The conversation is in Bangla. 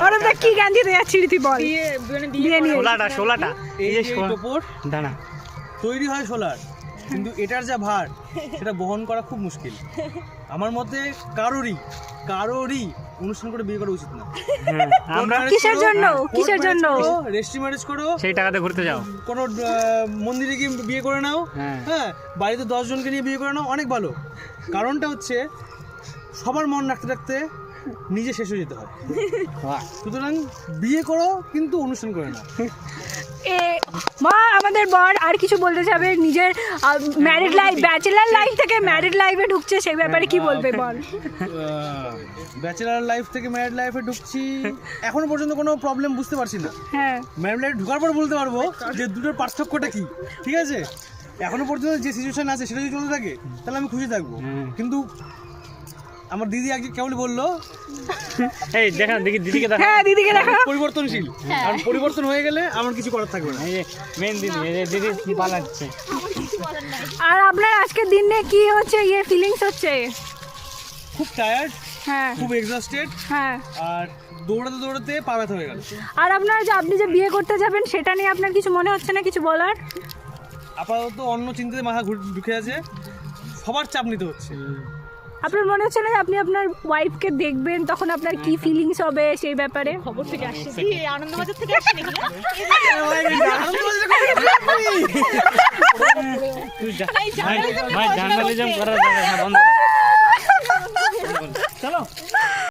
ওরা কি গান দিতে যাচ্ছিলি তুই বল? বিয়ে নিয়ে শোলাটা এই যে টোপর দাঁড়া তৈরি হয় সোলার, কিন্তু এটার যা ভার সেটা বহন করা খুব মুশকিল। আমার মতে কারোরই অনুষ্ঠান করে বিয়ে করা উচিত না। আমরা কিসের জন্য রেজিস্ট্রি ম্যারেজ করো, সেই টাকাতে ঘুরতে যাও, কোনো মন্দিরে গিয়ে বিয়ে করে নাও, হ্যাঁ বাড়িতে 10 জনকে নিয়ে বিয়ে করে নাও, অনেক ভালো। কারণটা হচ্ছে সবার মন রাখতে রাখতে নিজে শেষ হয়ে যেতে হয়। সুতরাং বিয়ে করো কিন্তু অনুষ্ঠান করে না। মা আমাদের বর আর কিছু বলতে যাবে নিজের ম্যারিড লাইফ, ব্যাচেলার লাইফ থেকে ম্যারিড লাইফে ঢুকছে, সেই ব্যাপারে কি বলবে বল? ব্যাচেলার লাইফ থেকে ম্যারিড লাইফে ঢুকছি, এখনো পর্যন্ত কোনো প্রবলেম বুঝতে পারছি না। হ্যাঁ, ম্যারিড লাইফে ঢোকার পর বলতে পারবো যে দুটোর পার্থক্যটা কি। ঠিক আছে, এখনো পর্যন্ত যে সিচুয়েশন আছে সেটা যদি চলতে থাকে তাহলে আমি খুশি থাকবো। কিন্তু আমার দিদি আজকে কেবল বললো, এই দেখা দিদিকে দেখা, হ্যাঁ দিদিকে দেখা, পরিবর্তনশীল, কারণ পরিবর্তন হয়ে গেলে আমার কিছু করার থাকবে না। এই যে মেন দিদি পালাচ্ছে। আর আপনার আজকের দিনে কি হচ্ছে, ফিলিংস হচ্ছে? খুব টায়ার্ড, হ্যাঁ খুব এক্সস্টেড, হ্যাঁ। আর দৌড়াতে দৌড়াতে পা ব্যথা হয়ে গেল। আর আপনি যে বিয়ে করতে যাবেন সেটা নিয়ে আপনার কিছু মনে হচ্ছে না, কিছু বলার? আপাতত অন্য চিন্তাতে মাথা ঢুকে আছে, সবার চাপ নিতে হচ্ছে। আপনার মনে হচ্ছে না যে আপনি আপনার ওয়াইফকে দেখবেন, তখন আপনার কি ফিলিংস হবে সেই ব্যাপারে? খবর থেকে আসছে কি আনন্দবাজার থেকে আসছে নাকি? জার্নালিজম করা যাবে না, বন্ধ কর। চলো।